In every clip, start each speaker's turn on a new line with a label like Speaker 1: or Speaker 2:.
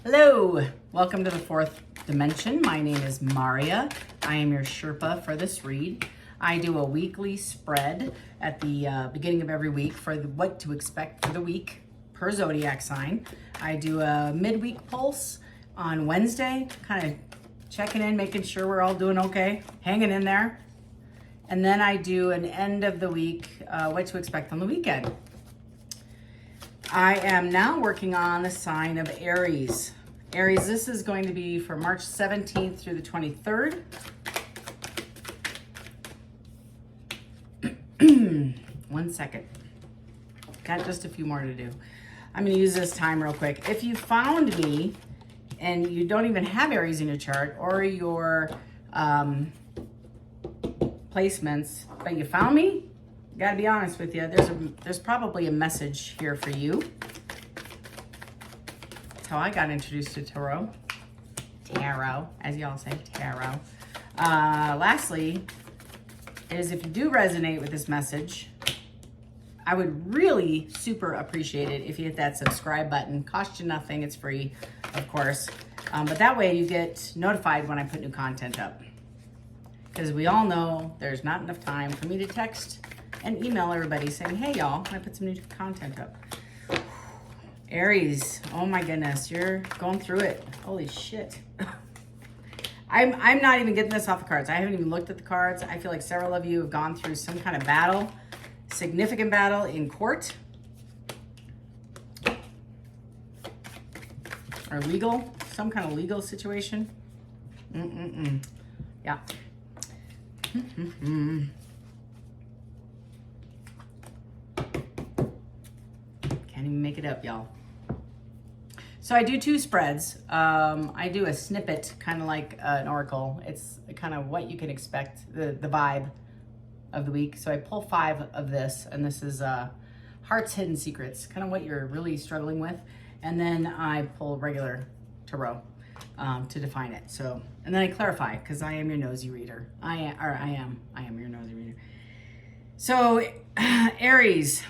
Speaker 1: Hello, welcome to the fourth dimension. My name is Maria. I am your Sherpa for this read. I do a weekly spread at the beginning of every week for what to expect for the week per zodiac sign. I do a midweek pulse on Wednesday, kind of checking in, making sure we're all doing okay, hanging in there. And then I do an end of the week, what to expect on the weekend. I am now working on the sign of Aries. Aries, this is going to be for March 17th through the 23rd. One second. Got just a few more to do. I'm going to use this time real quick. If you found me and you don't even have Aries in your chart or your placements, but you found me, gotta be honest with you, there's probably a message here for you. That's how I got introduced to tarot, as y'all say, tarot. Lastly, is if you do resonate with this message, I would really super appreciate it if you hit that subscribe button. Cost you nothing, it's free, of course. But that way you get notified when I put new content up. Because we all know there's not enough time for me to text and email everybody saying, hey y'all, I put some new content up. Aries, oh my goodness, you're going through it. Holy shit. I'm not even getting this off the cards. I haven't even looked at the cards. I feel like several of you have gone through some kind of battle, significant battle in court or legal, some kind of legal situation. Yeah. Can't even make it up, y'all. So I do two spreads. I do a snippet, kind of like an oracle. It's kind of what you can expect, the vibe of the week. So I pull 5 of this, and this is Heart's Hidden Secrets, kind of what you're really struggling with. And then I pull regular tarot to define it. So, and then I clarify, because I am your nosy reader. I am your nosy reader. So, Aries.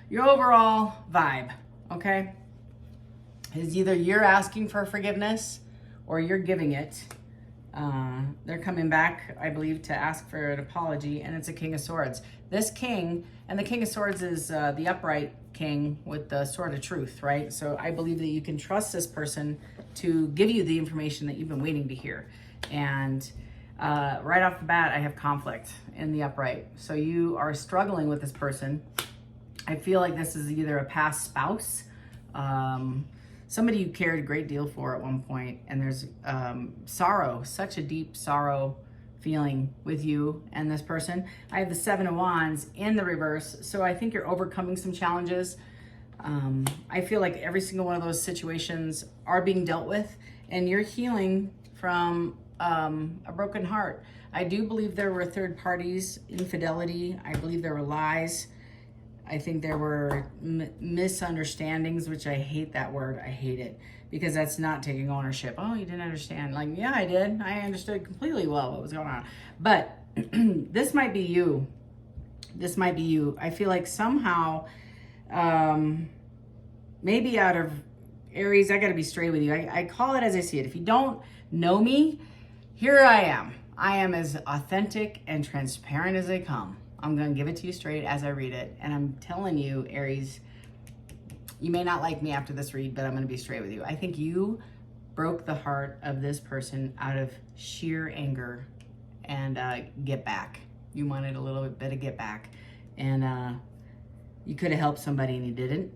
Speaker 1: Your overall vibe, okay, is either you're asking for forgiveness or you're giving it. They're coming back, I believe, to ask for an apology, and it's a King of Swords. This king, and the King of Swords is the upright king with the sword of truth, right? So I believe that you can trust this person to give you the information that you've been waiting to hear. And right off the bat, I have conflict in the upright. So you are struggling with this person. I feel like this is either a past spouse, somebody you cared a great deal for at one point, and there's sorrow, such a deep sorrow feeling with you and this person. I have the 7 of Wands in the reverse, so I think you're overcoming some challenges. I feel like every single one of those situations are being dealt with, and you're healing from a broken heart. I do believe there were third parties, infidelity. I believe there were lies. I think there were misunderstandings, which I hate that word. I hate it because that's not taking ownership. Oh, you didn't understand. Like, yeah, I did. I understood completely well what was going on. But this might be you. This might be you. I feel like somehow, maybe out of Aries, I got to be straight with you. I call it as I see it. If you don't know me, here I am. I am as authentic and transparent as they come. I'm going to give it to you straight as I read it. And I'm telling you, Aries, you may not like me after this read, but I'm going to be straight with you. I think you broke the heart of this person out of sheer anger and get back. You wanted a little bit of get back. And you could have helped somebody and you didn't.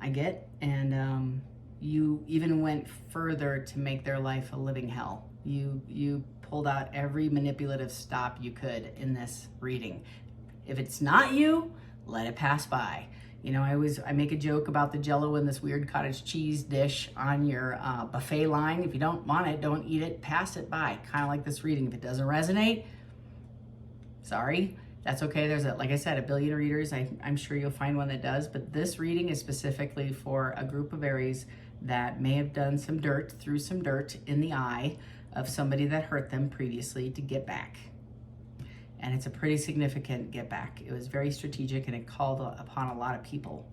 Speaker 1: I get. And you even went further to make their life a living hell. You pulled out every manipulative stop you could in this reading. If it's not you, let it pass by. You know, I make a joke about the Jell-O and this weird cottage cheese dish on your buffet line. If you don't want it, don't eat it, pass it by. Kind of like this reading. If it doesn't resonate, sorry, that's okay. There's, like I said, a billion readers. I'm sure you'll find one that does, but this reading is specifically for a group of Aries that may have done some dirt, threw some dirt in the eye of somebody that hurt them previously to get back. And it's a pretty significant get back. It was very strategic and it called upon a lot of people.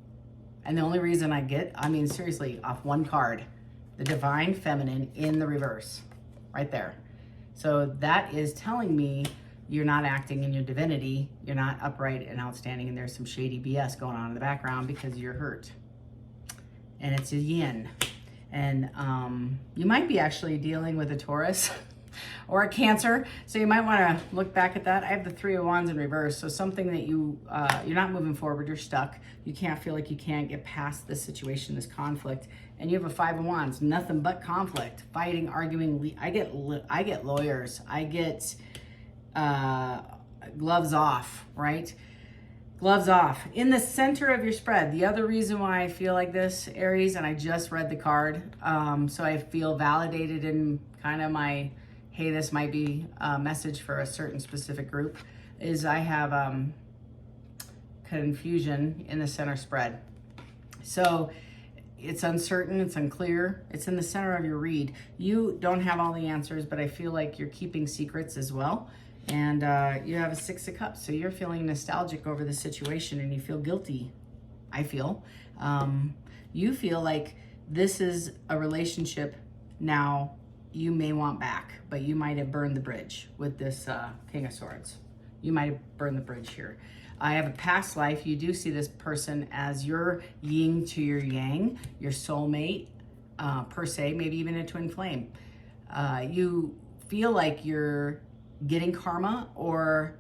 Speaker 1: And the only reason I mean, seriously, off one card, the Divine Feminine in the reverse, right there. So that is telling me you're not acting in your divinity, you're not upright and outstanding, and there's some shady BS going on in the background because you're hurt. And it's a yin. And you might be actually dealing with a Taurus or a Cancer, so you might want to look back at that. I have the Three of Wands in reverse, so something that you're not moving forward, you're stuck. You can't feel like you can't get past this situation, this conflict. And you have a Five of Wands, nothing but conflict, fighting, arguing. I get lawyers. I get gloves off, right? Gloves off. In the center of your spread, the other reason why I feel like this, Aries, and I just read the card, so I feel validated in kind of my, hey, this might be a message for a certain specific group, is I have confusion in the center spread. So it's uncertain, it's unclear, it's in the center of your read. You don't have all the answers, but I feel like you're keeping secrets as well. And you have a Six of Cups, so you're feeling nostalgic over the situation and you feel guilty, I feel. You feel like this is a relationship now you may want back, but you might have burned the bridge with this King of Swords. You might have burned the bridge here. I have a past life. You do see this person as your yin to your yang, your soulmate, per se, maybe even a twin flame. You feel like you're getting karma, or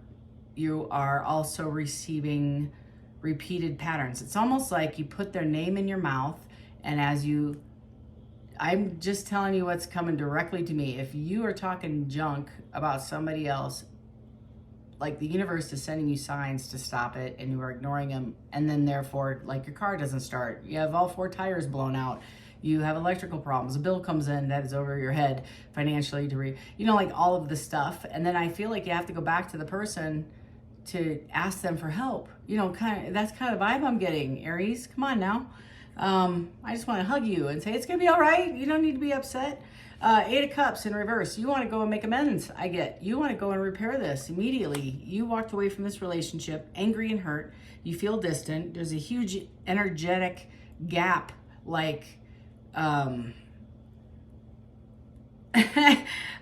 Speaker 1: you are also receiving repeated patterns. It's almost like you put their name in your mouth, and I'm just telling you what's coming directly to me. If you are talking junk about somebody else, like the universe is sending you signs to stop it and you are ignoring them, and then therefore, like, your car doesn't start. You have all 4 tires blown out. You have electrical problems. A bill comes in that is over your head financially like all of the stuff. And then I feel like you have to go back to the person to ask them for help. That's kind of the vibe I'm getting, Aries. Come on now. I just want to hug you and say, it's going to be all right. You don't need to be upset. 8 of Cups in reverse. You want to go and make amends. You want to go and repair this immediately. You walked away from this relationship angry and hurt. You feel distant. There's a huge energetic gap, like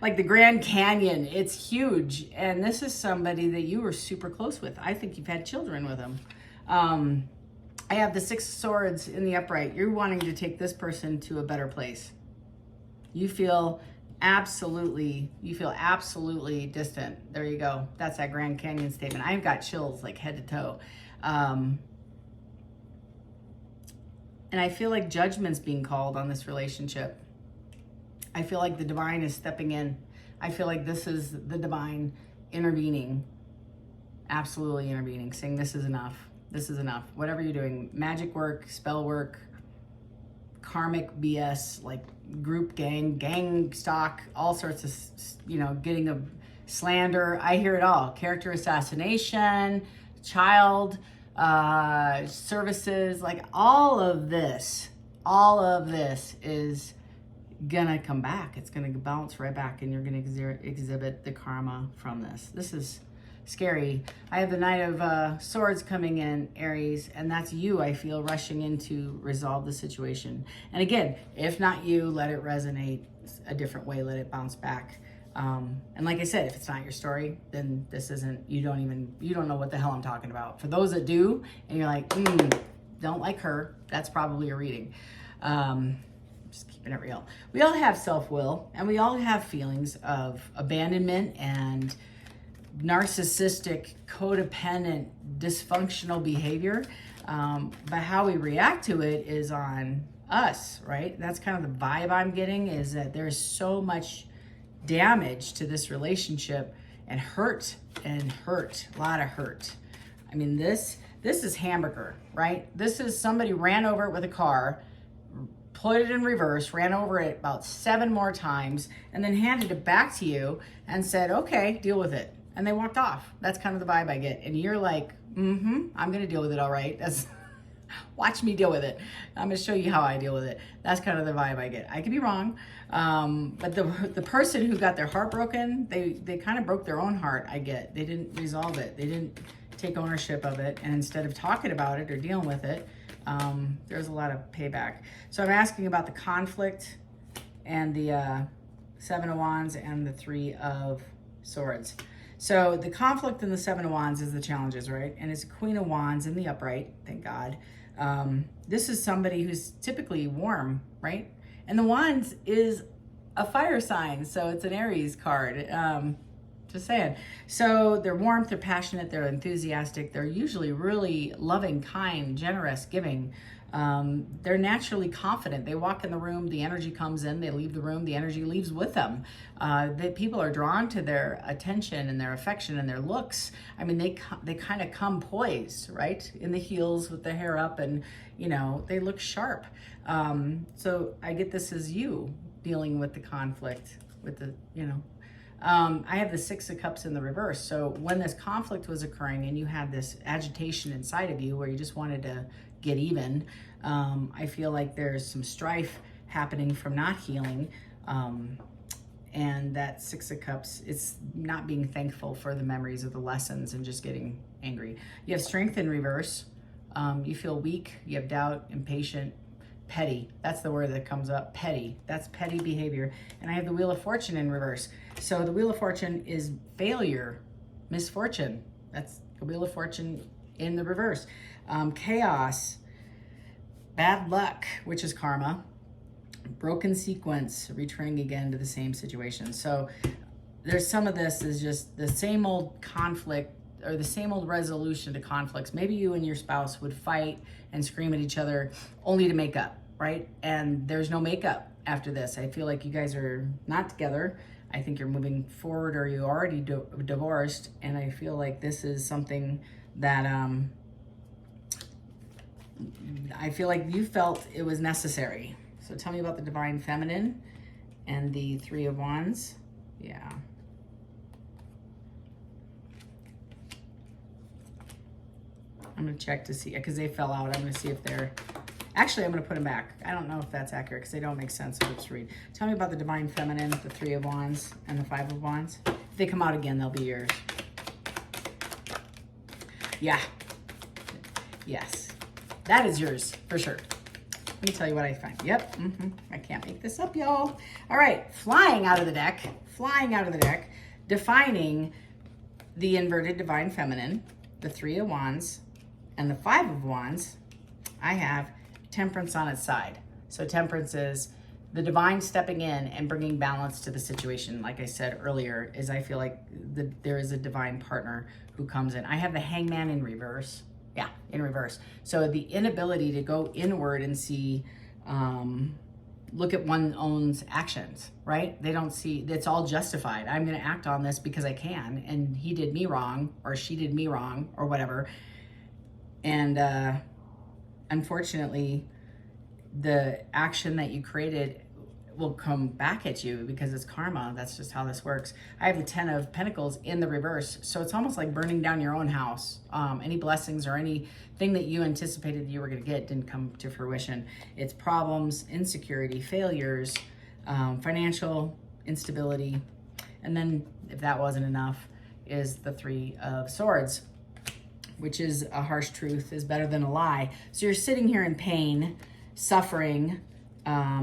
Speaker 1: like the Grand Canyon. It's huge. And this is somebody that you were super close with. I think you've had children with him. I have the Six of Swords in the upright. You're wanting to take this person to a better place. You feel absolutely distant. There you go. That's that Grand Canyon statement. I've got chills like head to toe. And I feel like judgment's being called on this relationship. I feel like the divine is stepping in. I feel like this is the divine intervening, absolutely intervening, saying this is enough. This is enough. Whatever you're doing, magic work, spell work, karmic BS, like group gang stock, all sorts of, getting a slander. I hear it all. Character assassination, child services, like all of this is gonna come back. It's gonna bounce right back, and you're gonna exhibit the karma from this. This is scary. I have the Knight of Swords coming in, Aries, and that's you, I feel, rushing in to resolve the situation. And again, if not you, let it resonate a different way, let it bounce back. And like I said, if it's not your story, then this isn't, you don't know what the hell I'm talking about. For those that do, and you're like, don't like her, that's probably a reading. Just keeping it real. We all have self-will, and we all have feelings of abandonment and narcissistic, codependent, dysfunctional behavior. But how we react to it is on us, right? That's kind of the vibe I'm getting, is that there's so much damage to this relationship and hurt, a lot of hurt. I mean, this is hamburger, right? This is somebody ran over it with a car, put it in reverse, ran over it about 7 more times, and then handed it back to you and said, okay, deal with it. And they walked off. That's kind of the vibe I get. And you're like, I'm going to deal with it all right. Watch me deal with it. I'm going to show you how I deal with it. That's kind of the vibe I get. I could be wrong. But the person who got their heart broken, they kind of broke their own heart, I get. They didn't resolve it. They didn't take ownership of it. And instead of talking about it or dealing with it, There's a lot of payback. So I'm asking about the conflict and the Seven of Wands and the Three of Swords. So the conflict in the Seven of Wands is the challenges, right? And it's a Queen of Wands in the upright, thank God. This is somebody who's typically warm, right? And the Wands is a fire sign, so it's an Aries card. Just saying. So they're warm, they're passionate, they're enthusiastic, they're usually really loving, kind, generous, giving. They're naturally confident. They walk in the room, the energy comes in, they leave the room, the energy leaves with them. That people are drawn to their attention and their affection and their looks. I mean, they kind of come poised, right? In the heels with the hair up, and you know, they look sharp. So I get this as you dealing with the conflict with the, you know, I have the Six of Cups in the reverse. So when this conflict was occurring and you had this agitation inside of you where you just wanted to get even, I feel like there's some strife happening from not healing. And that Six of Cups, it's not being thankful for the memories of the lessons and just getting angry. You have Strength in reverse. You feel weak, you have doubt, impatient, petty. That's the word that comes up, petty. That's petty behavior. And I have the Wheel of Fortune in reverse. So the Wheel of Fortune is failure, misfortune. That's the Wheel of Fortune in the reverse. Chaos, bad luck, which is karma, broken sequence, returning again to the same situation. So there's some of this is just the same old conflict or the same old resolution to conflicts. Maybe you and your spouse would fight and scream at each other only to make up, right? And there's no makeup after this. I feel like you guys are not together. I think you're moving forward, or you already divorced. And I feel like this is something that I feel like you felt it was necessary. So tell me about the Divine Feminine and the Three of Wands. Yeah. I'm gonna check to see, because they fell out. I'm gonna see if they're, actually I'm gonna put them back. I don't know if that's accurate because they don't make sense. So let's read. Tell me about the Divine Feminine, the Three of Wands, and the Five of Wands. If they come out again, they'll be yours. Yeah. Yes. That is yours, for sure. Let me tell you what I find. Yep. I can't make this up, y'all. All right. Flying out of the deck. Defining the inverted Divine Feminine, the Three of Wands, and the Five of Wands. I have Temperance on its side. So Temperance is the divine stepping in and bringing balance to the situation. Like I said earlier, is I feel like there is a divine partner who comes in. I have the Hangman in reverse. Yeah, in reverse. So the inability to go inward and see, look at one's own actions, right? They don't see, it's all justified. I'm going to act on this because I can, and he did me wrong, or she did me wrong, or whatever. And unfortunately, the action that you created will come back at you because it's karma. That's just how this works. I have the Ten of Pentacles in the reverse. So it's almost like burning down your own house. Any blessings or anything that you anticipated you were going to get didn't come to fruition. It's problems, insecurity, failures, financial instability. And then if that wasn't enough, is the Three of Swords, which is a harsh truth is better than a lie. So you're sitting here in pain, suffering,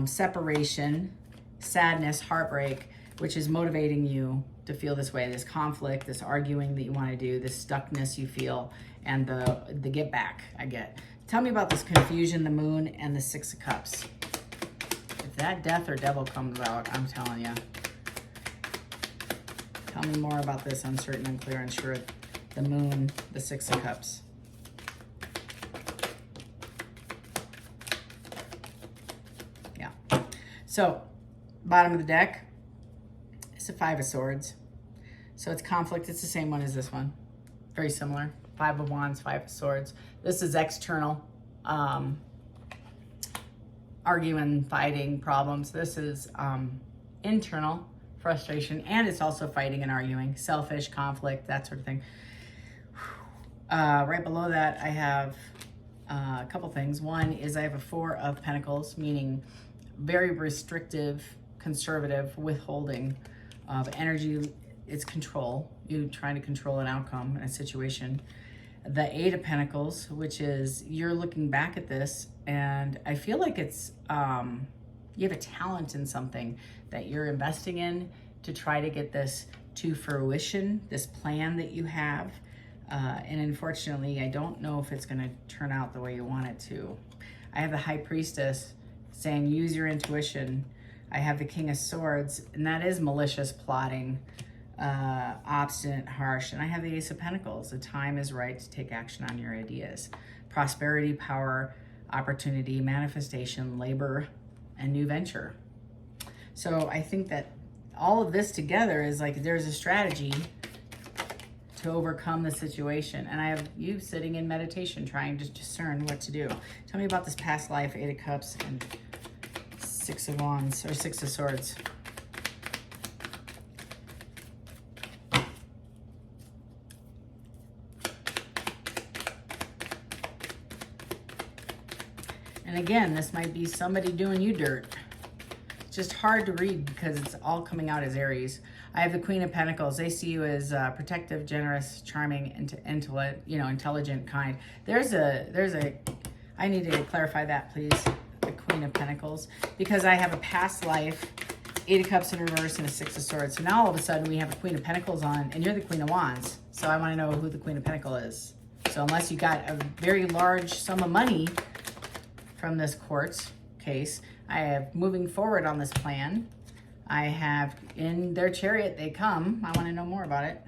Speaker 1: separation, sadness, heartbreak, which is motivating you to feel this way, this conflict, this arguing that you want to do, this stuckness you feel, and the get back I get. Tell me about this confusion, the Moon, and the Six of Cups. If that Death or Devil comes out, I'm telling you. Tell me more about this uncertain, unclear, unsure, the Moon, the Six of Cups. So, bottom of the deck is a Five of Swords. So it's conflict. It's the same one as this one. Very similar. Five of Wands, Five of Swords. This is external. Arguing, fighting, problems. This is internal frustration. And it's also fighting and arguing. Selfish, conflict, that sort of thing. Right below that, I have a couple things. One is I have a Four of Pentacles, meaning very restrictive, conservative, withholding of energy. It's control. You trying to control an outcome in a situation. the Eight of Pentacles, which is you're looking back at this, and I feel like it's, you have a talent in something that you're investing in to try to get this to fruition, this plan that you have. And unfortunately, I don't know if it's going to turn out the way you want it to. I have the High Priestess saying, use your intuition. I have the King of Swords, and that is malicious, plotting, obstinate, harsh. And I have the Ace of Pentacles. The time is right to take action on your ideas. Prosperity, power, opportunity, manifestation, labor, and new venture. So I think that all of this together is like there's a strategy to overcome the situation. And I have you sitting in meditation trying to discern what to do. Tell me about this past life, Eight of Cups and Six of Wands, or Six of Swords. And again, this might be somebody doing you dirt. It's just hard to read because it's all coming out as Aries. I have the Queen of Pentacles. They see you as protective, generous, charming, intelligent, kind. I need to clarify that, please. The Queen of Pentacles, because I have a past life, Eight of Cups in reverse, and a Six of Swords. So now all of a sudden we have a Queen of Pentacles on, and you're the Queen of Wands. So I want to know who the Queen of Pentacles is. So unless you got a very large sum of money from this court case, I have moving forward on this plan. I have in their chariot they come. I want to know more about it.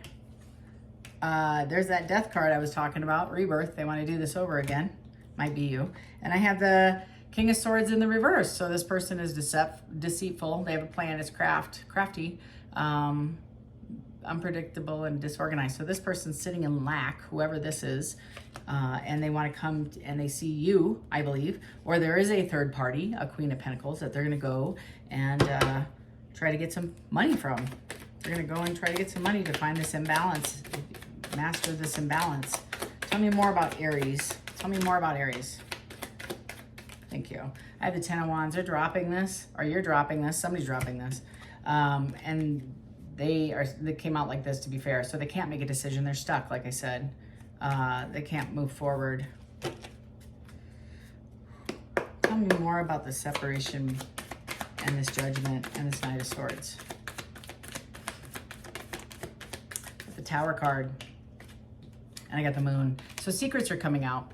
Speaker 1: There's that death card I was talking about, rebirth. They want to do this over again. Might be you. And I have the King of Swords in the reverse. So this person is deceitful. They have a plan. It's crafty, unpredictable, and disorganized. So this person's sitting in lack, whoever this is, and they want to come and they see you, I believe, or there is a third party, a Queen of Pentacles, that they're going to go and try to get some money from. They're going to go and try to get some money to find this imbalance, master this imbalance. Tell me more about Aries. Tell me more about Aries. Thank you. I have the Ten of Wands. They're dropping this, or you're dropping this. Somebody's dropping this. And they came out like this, to be fair. So they can't make a decision. They're stuck, like I said. They can't move forward. Tell me more about the separation and this Judgment and this Knight of Swords. The Tower card. And I got the Moon. So secrets are coming out.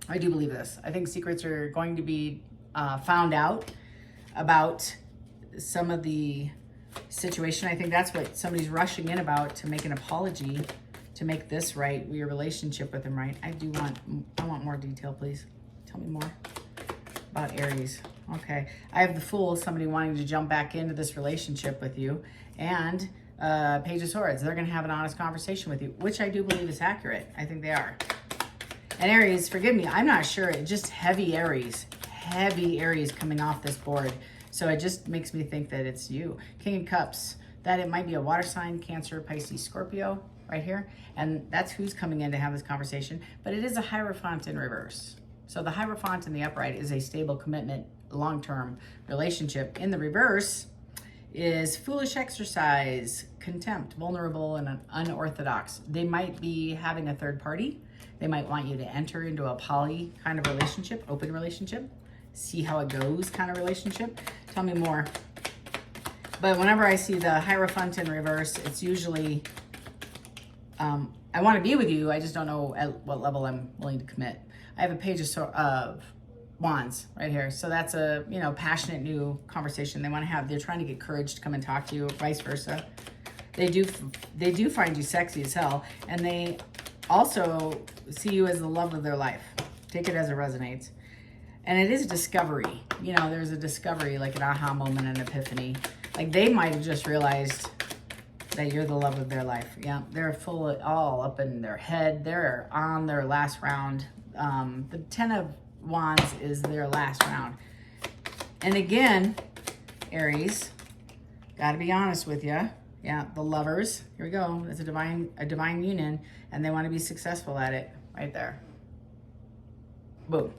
Speaker 1: I do believe this. I think secrets are going to be found out about some of the situation. I think that's what somebody's rushing in about, to make an apology, to make this right, your relationship with him right. I want more detail, please. Tell me more about Aries. Okay. I have the Fool, somebody wanting to jump back into this relationship with you, and Page of Swords. They're going to have an honest conversation with you, which I do believe is accurate. I think they are. And Aries, forgive me, I'm not sure. It's just heavy Aries coming off this board. So it just makes me think that it's you. King of Cups, that it might be a water sign, Cancer, Pisces, Scorpio, right here. And that's who's coming in to have this conversation. But it is a Hierophant in reverse. So the Hierophant in the upright is a stable commitment, long-term relationship. In the reverse is foolish exercise, contempt, vulnerable, and unorthodox. They might be having a third party. They might want you to enter into a poly kind of relationship, open relationship, see how it goes kind of relationship. Tell me more. But whenever I see the Hierophant in reverse, it's usually, I want to be with you. I just don't know at what level I'm willing to commit. I have a Page of Wands right here. So that's a, passionate new conversation they want to have. They're trying to get courage to come and talk to you, vice versa. They do find you sexy as hell. And they also see you as the love of their life. Take it as it resonates. And it is discovery. There's a discovery, like an aha moment, an epiphany. Like they might have just realized that you're the love of their life. Yeah, they're all up in their head. They're on their last round. The Ten of Wands is their last round. And again, Aries, gotta be honest with you. Yeah, the Lovers. Here we go. It's a divine union, and they want to be successful at it. Right there. Boom.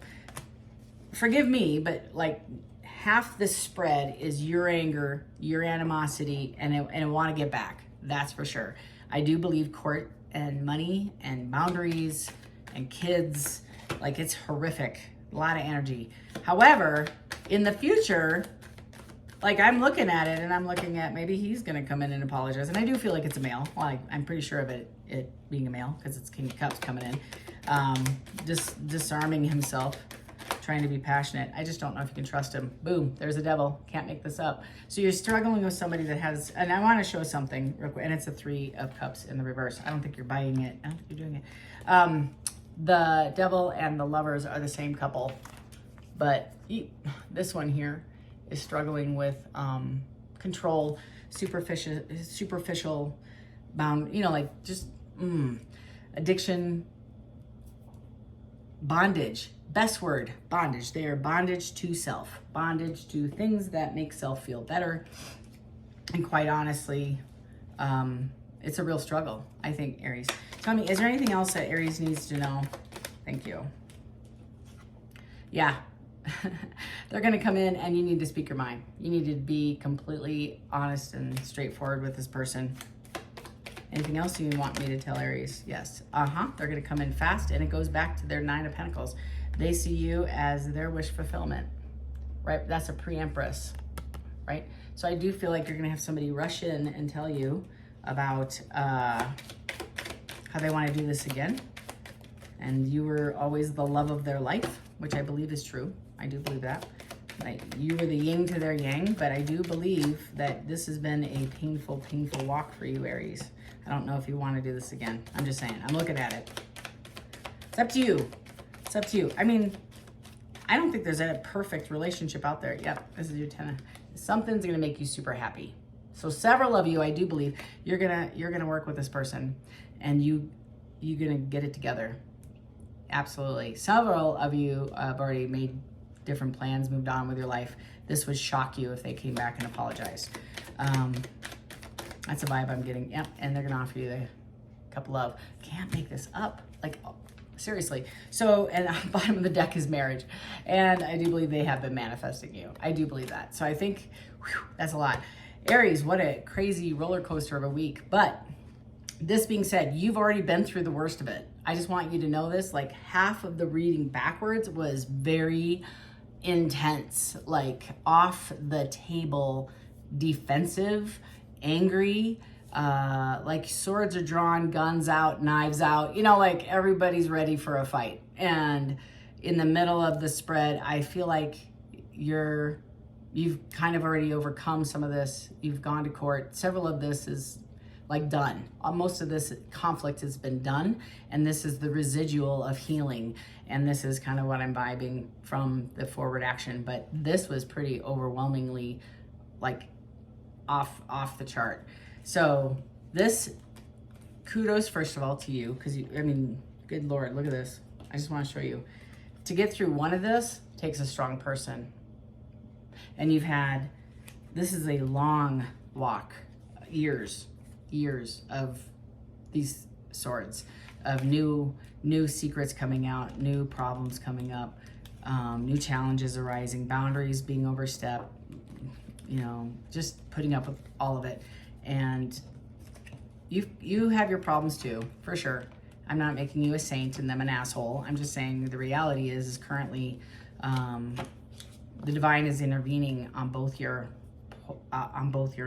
Speaker 1: Forgive me, but like half the spread is your anger, your animosity, and I want to get back. That's for sure. I do believe court and money and boundaries and kids. Like, it's horrific. A lot of energy. However, in the future, like, I'm looking at it and I'm looking at maybe he's going to come in and apologize. And I do feel like it's a male. Well, I'm pretty sure of it being a male because it's King of Cups coming in. Just disarming himself, trying to be passionate. I just don't know if you can trust him. Boom, there's a devil. Can't make this up. So you're struggling with somebody that has, and I want to show something real quick, and it's a 3 of Cups in the reverse. I don't think you're buying it. I don't think you're doing it. The devil and the lovers are the same couple, but this one here is struggling with control, superficial bound, like just addiction, bondage. Best word, bondage. They are bondage to self, bondage to things that make self feel better. And quite honestly, it's a real struggle, I think, Aries. Tell me, is there anything else that Aries needs to know? Thank you. Yeah. They're going to come in and you need to speak your mind. You need to be completely honest and straightforward with this person. Anything else you want me to tell Aries? Yes. They're going to come in fast, and it goes back to their 9 of Pentacles. They see you as their wish fulfillment, right? That's a pre-empress, right? So I do feel like you're going to have somebody rush in and tell you about how they want to do this again. And you were always the love of their life, which I believe is true. I do believe that. Like, you were the yin to their yang, but I do believe that this has been a painful, painful walk for you, Aries. I don't know if you want to do this again. I'm just saying. I'm looking at it. It's up to you. It's up to you. I mean, I don't think there's a perfect relationship out there. Yep, this is your 10. Something's going to make you super happy. So several of you, I do believe, you're gonna work with this person, and you're gonna get it together. Absolutely. Several of you have already made different plans, moved on with your life. This would shock you if they came back and apologized. That's a vibe I'm getting. Yep, and they're gonna offer you the cup of love. Can't make this up. Like, seriously. So, and on the bottom of the deck is marriage. And I do believe they have been manifesting you. I do believe that. So I think, that's a lot. Aries, what a crazy roller coaster of a week. But this being said, you've already been through the worst of it. I just want you to know this. Like, half of the reading backwards was very intense, like off the table, defensive, angry, like swords are drawn, guns out, knives out, like everybody's ready for a fight. And in the middle of the spread, I feel like you've kind of already overcome some of this. You've gone to court. Several of this is like done. Most of this conflict has been done, and this is the residual of healing. And this is kind of what I'm vibing from the forward action. But this was pretty overwhelmingly like off the chart. So this, kudos first of all to you, because good Lord, look at this. I just want to show you. To get through one of this takes a strong person. And this is a long walk, years of these swords, of new secrets coming out, new problems coming up, new challenges arising, boundaries being overstepped, just putting up with all of it. And you have your problems too, for sure. I'm not making you a saint and them an asshole. I'm just saying the reality is currently the divine is intervening on both your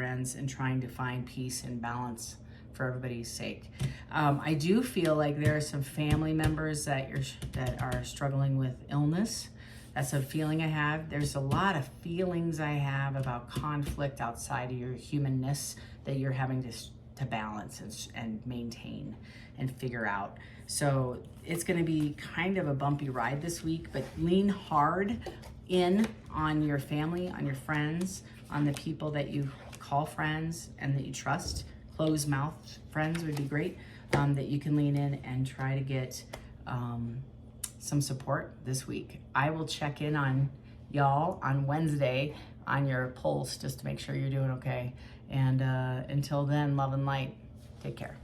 Speaker 1: ends and trying to find peace and balance for everybody's sake. I do feel like there are some family members that are struggling with illness. That's a feeling I have. There's a lot of feelings I have about conflict outside of your humanness that you're having to balance and maintain and figure out. So it's going to be kind of a bumpy ride this week, but lean hard in on your family, on your friends, on the people that you call friends and that you trust. Closed mouth friends would be great, that you can lean in and try to get some support this week. I will check in on y'all on Wednesday on your pulse just to make sure you're doing okay. And until then, love and light. Take care.